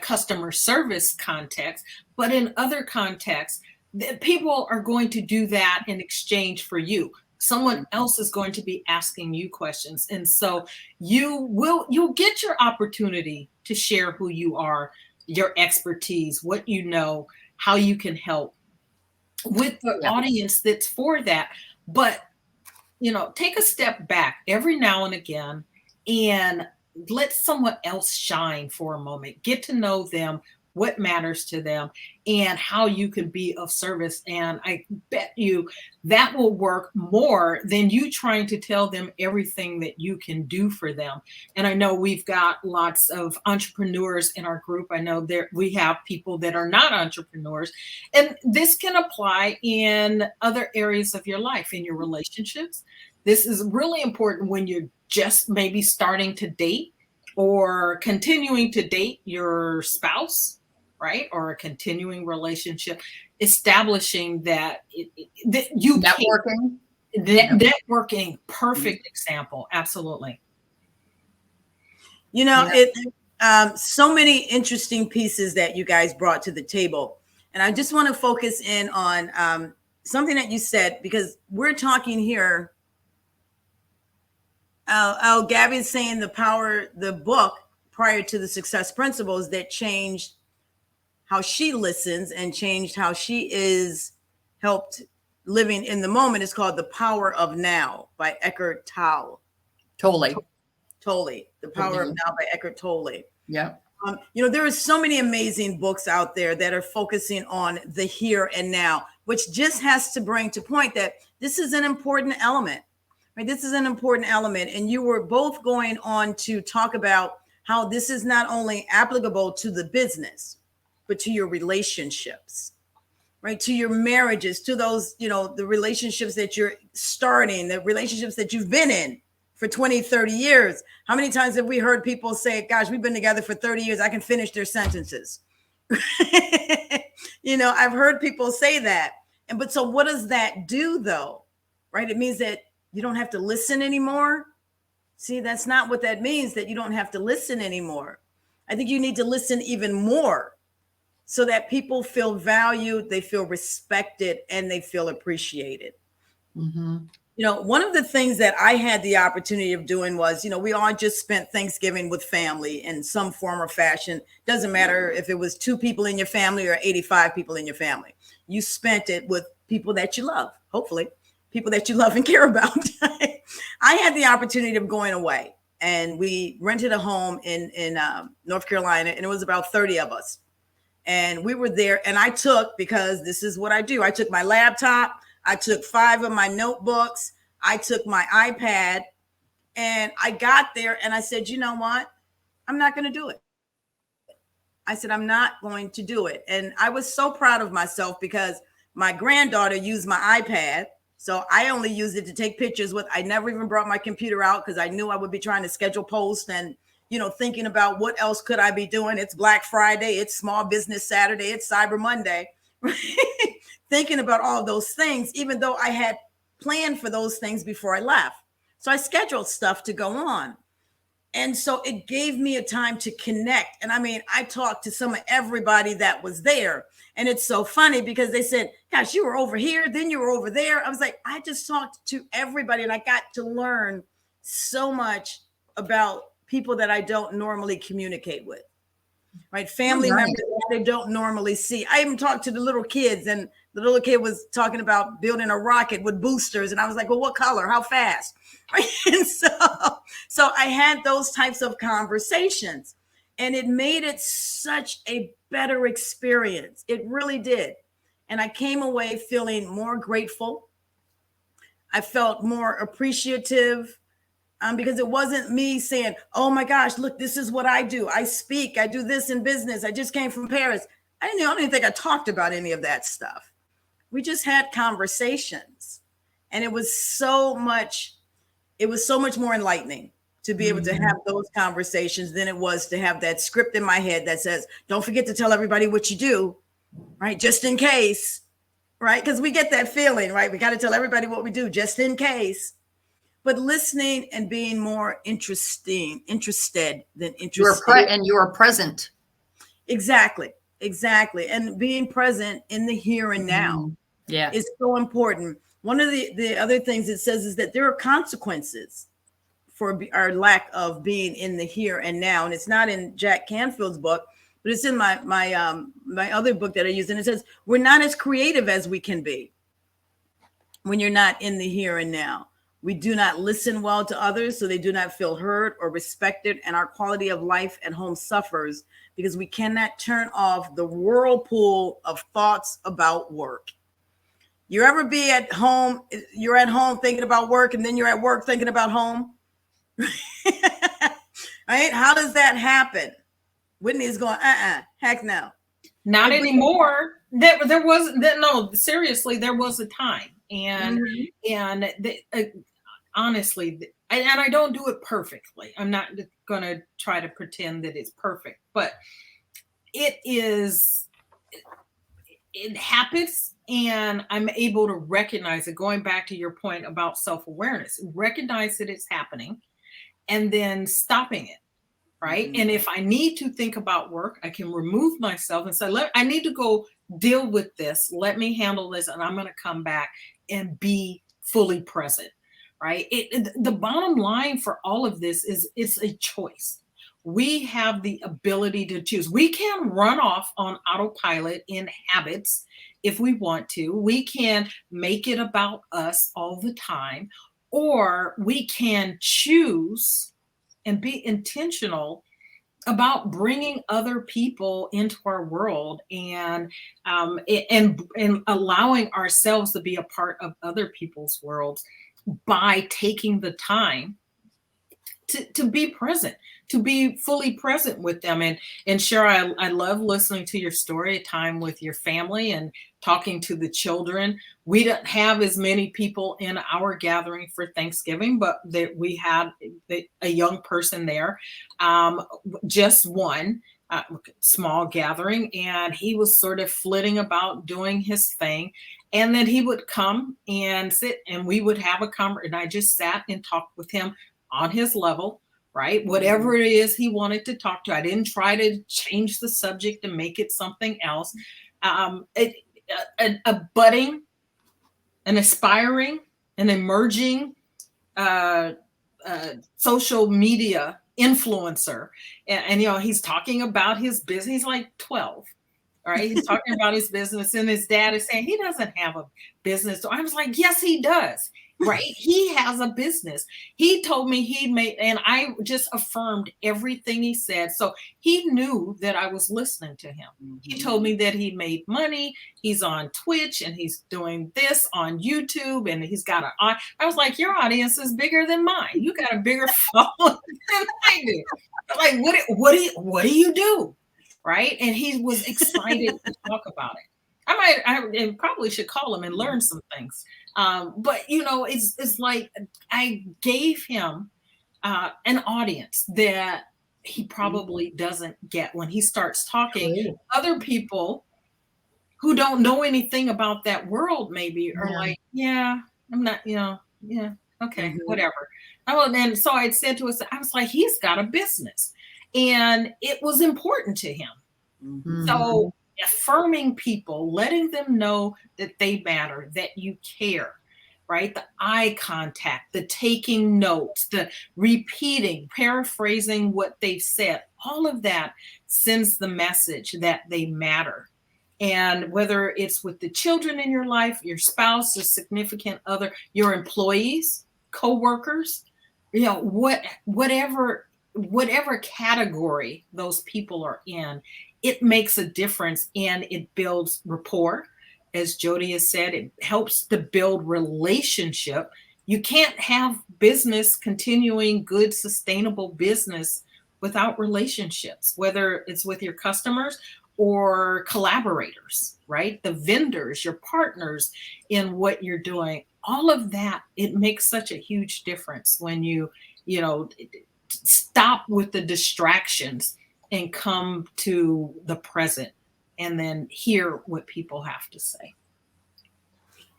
customer service context, but in other contexts, that people are going to do that in exchange for you. Someone else is going to be asking you questions. And so you'll get your opportunity to share who you are, your expertise, what you know, how you can help with the audience that's for that. But, take a step back every now and again and let someone else shine for a moment. Get to know them, what matters to them, and how you can be of service. And I bet you that will work more than you trying to tell them everything that you can do for them. And I know we've got lots of entrepreneurs in our group. I know we have people that are not entrepreneurs, and this can apply in other areas of your life, in your relationships. This is really important when you're just maybe starting to date or continuing to date your spouse, right? Or a continuing relationship, establishing that you networking. Networking, perfect example. Absolutely. So many interesting pieces that you guys brought to the table. And I just want to focus in on something that you said, because we're talking here. Gabby's saying the book Prior to the Success Principles that changed how she listens and changed how she is helped living in the moment is called The Power of Now by Eckhart Tolle. Tolle. The Power of Now by Eckhart Tolle. Yeah. There are so many amazing books out there that are focusing on the here and now, which just has to bring to point that this is an important element. Right? This is an important element. And you were both going on to talk about how this is not only applicable to the business, but to your relationships, right? To your marriages, to those, the relationships that you're starting, the relationships that you've been in for 20, 30 years. How many times have we heard people say, gosh, we've been together for 30 years. I can finish their sentences. I've heard people say that. But so what does that do though? Right? It means that you don't have to listen anymore. See, that's not what that means, that you don't have to listen anymore. I think you need to listen even more so that people feel valued, they feel respected, and they feel appreciated. Mm-hmm. One of the things that I had the opportunity of doing was, we all just spent Thanksgiving with family in some form or fashion. Doesn't matter if it was 2 people in your family or 85 people in your family. You spent it with people that you love, hopefully. People that you love and care about. I had the opportunity of going away, and we rented a home in North Carolina, and it was about 30 of us. And we were there, and because this is what I do. I took my laptop, I took 5 of my notebooks, I took my iPad, and I got there and I said, you know what? I'm not going to do it. I said, I'm not going to do it. And I was so proud of myself because my granddaughter used my iPad. So I only used it to take pictures with. I never even brought my computer out because I knew I would be trying to schedule posts and, thinking about what else could I be doing. It's Black Friday. It's Small Business Saturday. It's Cyber Monday. Thinking about all those things, even though I had planned for those things before I left. So I scheduled stuff to go on. And so it gave me a time to connect. And I talked to everybody that was there. And it's so funny because they said, gosh, you were over here, then you were over there. I was like, I just talked to everybody and I got to learn so much about people that I don't normally communicate with, right? Family members that they don't normally see. I even talked to the little kids, and the little kid was talking about building a rocket with boosters. And I was like, well, what color? How fast? Right? And so I had those types of conversations, and it made it such a better experience. It really did. And I came away feeling more grateful. I felt more appreciative because it wasn't me saying, oh my gosh, look, this is what I do. I speak, I do this in business. I just came from Paris. I don't even think I talked about any of that stuff. We just had conversations, and it was so much more enlightening to be able to have those conversations than it was to have that script in my head that says, don't forget to tell everybody what you do, right? Just in case, right? Because we get that feeling, right? We got to tell everybody what we do just in case. But listening and being more interested than interested. And you are present. Exactly. And being present in the here and now is so important. One of the other things it says is that there are consequences for our lack of being in the here and now. And it's not in Jack Canfield's book, but it's in my other book that I use, and it says we're not as creative as we can be when you're not in the here and now. We do not listen well to others, so they do not feel heard or respected, and our quality of life at home suffers because we cannot turn off the whirlpool of thoughts about work. You ever be at home, you're at home thinking about work, and then you're at work thinking about home? Right? How does that happen? Whitney's going, heck no. Not anymore. There was no, seriously, there was a time. And honestly, and I don't do it perfectly. I'm not going to try to pretend that it's perfect, but it happens, and I'm able to recognize it. Going back to your point about self-awareness, recognize that it's happening and then stopping it. Right. And if I need to think about work, I can remove myself and say, I need to go deal with this. Let me handle this. And I'm going to come back and be fully present. Right. The bottom line for all of this is it's a choice. We have the ability to choose. We can run off on autopilot in habits if we want to. We can make it about us all the time, or we can choose and be intentional about bringing other people into our world and allowing ourselves to be a part of other people's worlds by taking the time to be present, to be fully present with them. And Cheryl, I love listening to your story, a time with your family and talking to the children. We don't have as many people in our gathering for Thanksgiving, but we had a young person there, just one small gathering, and he was sort of flitting about doing his thing. And then he would come and sit, and we would have a conversation. And I just sat and talked with him on his level, right? Whatever it is he wanted to talk to. I didn't try to change the subject and make it something else. A budding, an aspiring, an emerging social media influencer. And he's talking about his business. He's like 12. All right. He's talking about his business, and his dad is saying he doesn't have a business. So I was like, yes, he does. Right. He has a business. He told me he made, and I just affirmed everything he said. So he knew that I was listening to him. He told me that he made money. He's on Twitch and he's doing this on YouTube, and he's got I was like, your audience is bigger than mine. You got a bigger following than I do. Like, what do you do? Right. And he was excited to talk about it. I probably should call him and learn some things. But it's like I gave him an audience that he probably doesn't get when he starts talking. Other people who don't know anything about that world maybe are like, yeah, I'm not, okay, whatever. And so I said to us, I was like, he's got a business, and it was important to him. So affirming people, letting them know that they matter, that you care, right? The eye contact, the taking notes, the repeating, paraphrasing what they've said, all of that sends the message that they matter. And whether it's with the children in your life, your spouse, a significant other, your employees, coworkers, whatever category those people are in, it makes a difference, and it builds rapport. As Jody has said, it helps to build relationship. You can't have business, continuing good, sustainable business without relationships, whether it's with your customers or collaborators, right? The vendors, your partners in what you're doing, all of that, it makes such a huge difference when you stop with the distractions and come to the present and then hear what people have to say.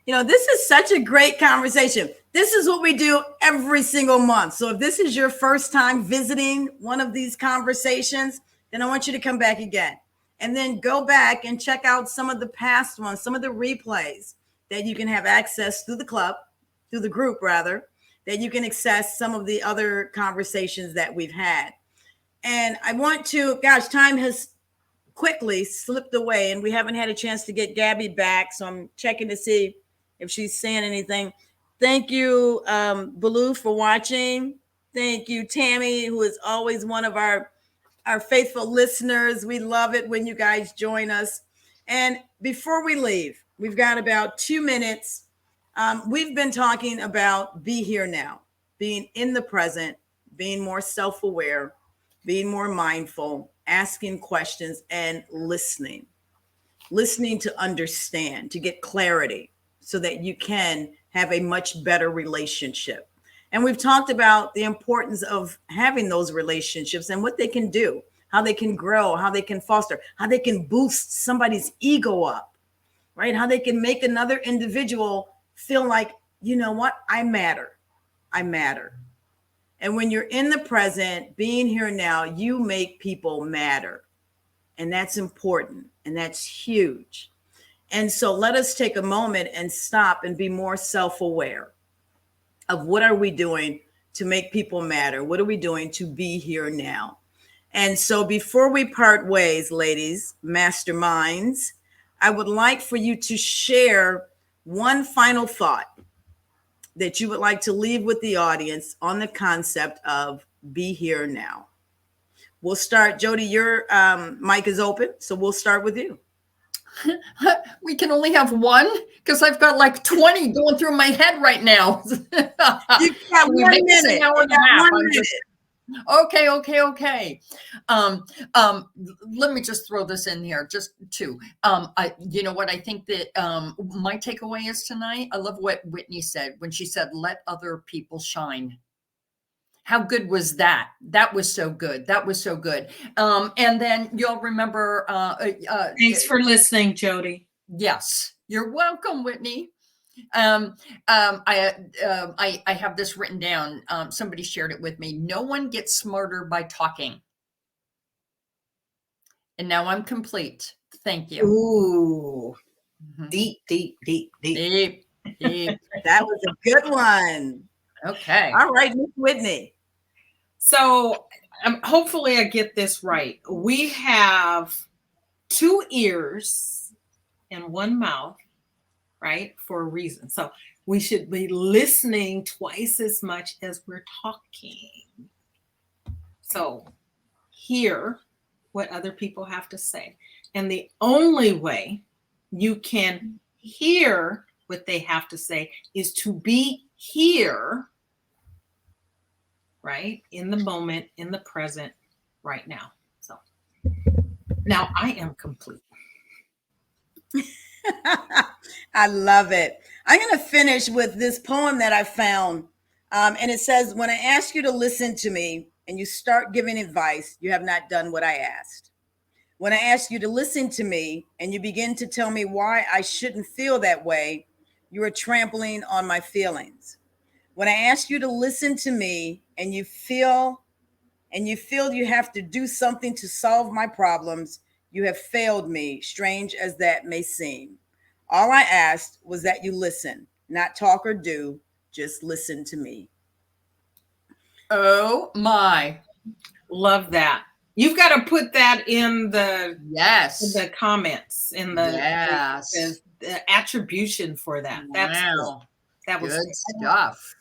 This is such a great conversation. This is what we do every single month. So if this is your first time visiting one of these conversations, then I want you to come back again and then go back and check out some of the past ones, some of the replays that you can have access through the group, that you can access some of the other conversations that we've had. And I want to, time has quickly slipped away, and we haven't had a chance to get Gabby back. So I'm checking to see if she's saying anything. Thank you, Baloo, for watching. Thank you, Tammy, who is always one of our faithful listeners. We love it when you guys join us. And before we leave, we've got about 2 minutes. We've been talking about be here now, being in the present, being more self-aware, being more mindful, asking questions, and listening to understand, to get clarity so that you can have a much better relationship. And we've talked about the importance of having those relationships and what they can do, how they can grow, how they can foster, how they can boost somebody's ego up, right? How they can make another individual feel like, you know what? I matter. I matter. And when you're in the present, being here now, you make people matter. And that's important. And that's huge. And so let us take a moment and stop and be more self-aware of what are we doing to make people matter? What are we doing to be here now? And so before we part ways, ladies, masterminds, I would like for you to share one final thought that you would like to leave with the audience on the concept of be here now. We'll start. Jody, your mic is open, so we'll start with you. We can only have one because I've got like 20 going through my head right now. You got 1 minute. Okay. Let me just throw this in here, just two. You know what I think that my takeaway is tonight? I love what Whitney said when she said, let other people shine. How good was that? That was so good. And then you'll remember. Thanks for listening, Jody. Yes, you're welcome, Whitney. I have this written down. Somebody shared it with me. No one gets smarter by talking. And now I'm complete. Thank you. Ooh, deep. That was a good one. Okay. All right, Miss Whitney. So hopefully I get this right. We have 2 ears and 1 mouth, right? For a reason. So we should be listening twice as much as we're talking. So hear what other people have to say. And the only way you can hear what they have to say is to be here, right? In the moment, in the present, right now. So now I am complete. I love it. I'm going to finish with this poem that I found. And it says, when I ask you to listen to me and you start giving advice, you have not done what I asked. When I ask you to listen to me and you begin to tell me why I shouldn't feel that way, you are trampling on my feelings. When I ask you to listen to me and you feel you have to do something to solve my problems, you have failed me, strange as that may seem. All I asked was that you listen, not talk or do, just listen to me. Oh my. Love that. You've got to put that in the the comments, in the attribution for that. That's cool. That was good stuff.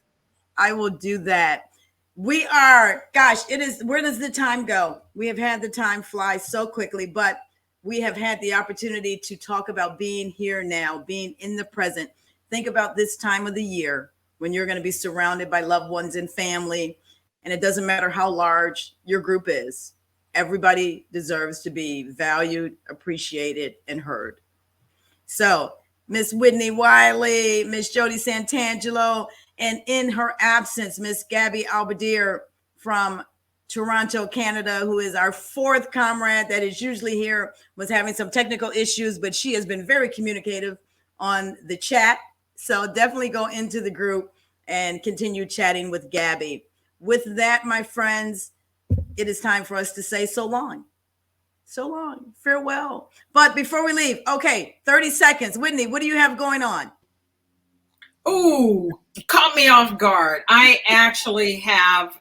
I will do that. We are, gosh, it is, where does the time go? We have had the time fly so quickly, but we have had the opportunity to talk about being here now, being in the present. Think about this time of the year when you're going to be surrounded by loved ones and family. And it doesn't matter how large your group is. Everybody deserves to be valued, appreciated, and heard. So Miss Whitney Wiley, Miss Jody Santangelo, and in her absence, Miss Gabby Albadere from Toronto, Canada, who is our 4th comrade that is usually here, was having some technical issues, but she has been very communicative on the chat. So definitely go into the group and continue chatting with Gabby. With that, my friends, it is time for us to say so long. So long. Farewell. But before we leave, okay, 30 seconds. Whitney, what do you have going on? Ooh, caught me off guard. I actually have,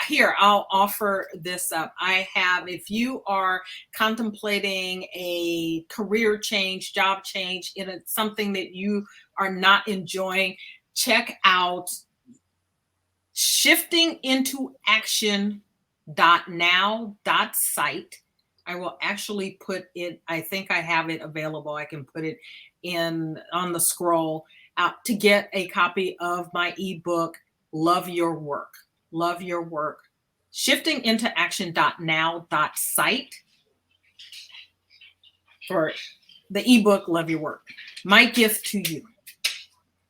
here, I'll offer this up. I have, if you are contemplating a career change, job change, in something that you are not enjoying, check out shiftingintoaction.now.site. I will actually put it, I think I have it available. I can put it in on the scroll out to get a copy of my ebook, Love Your Work. Love Your Work. Shiftingintoaction.now.site for the ebook, Love Your Work. My gift to you.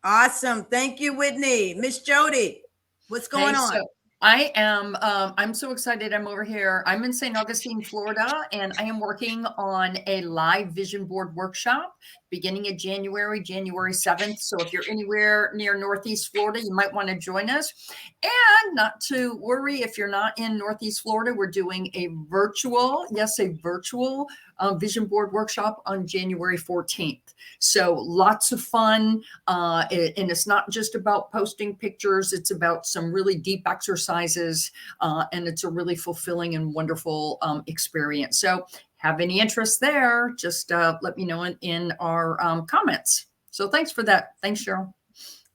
Awesome. Thank you, Whitney. Miss Jody, what's going on? So I am, I'm so excited. I'm over here. I'm in St. Augustine, Florida, and I am working on a live vision board workshop beginning in January 7th. So if you're anywhere near Northeast Florida, you might want to join us. And not to worry, if you're not in Northeast Florida, we're doing a virtual vision board workshop on January 14th. So lots of fun. And it's not just about posting pictures. It's about some really deep exercises. And it's a really fulfilling and wonderful experience. So have any interest there, just let me know in our comments. So thanks for that. Thanks, Cheryl.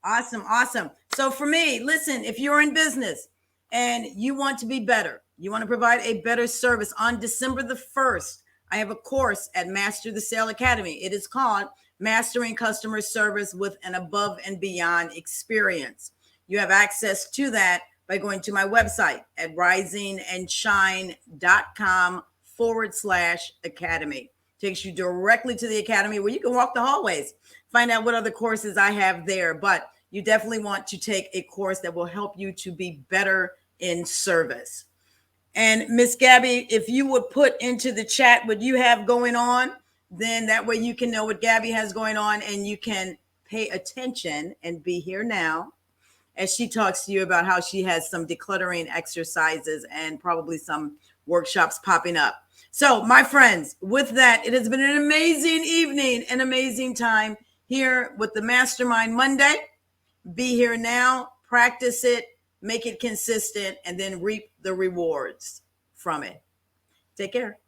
Awesome. Awesome. So for me, listen, if you're in business and you want to be better, you want to provide a better service, on December the 1st, I have a course at Master the Sale Academy. It is called Mastering Customer Service with an Above and Beyond Experience. You have access to that by going to my website at risingandshine.com/academy. Takes you directly to the academy where you can walk the hallways, find out what other courses I have there. But you definitely want to take a course that will help you to be better in service. And Miss Gabby, if you would put into the chat what you have going on, then that way you can know what Gabby has going on and you can pay attention and be here now as she talks to you about how she has some decluttering exercises and probably some workshops popping up. So my friends, with that, it has been an amazing evening, an amazing time here with the Mastermind Monday. Be here now, practice it, make it consistent, and then reap the rewards from it. Take care.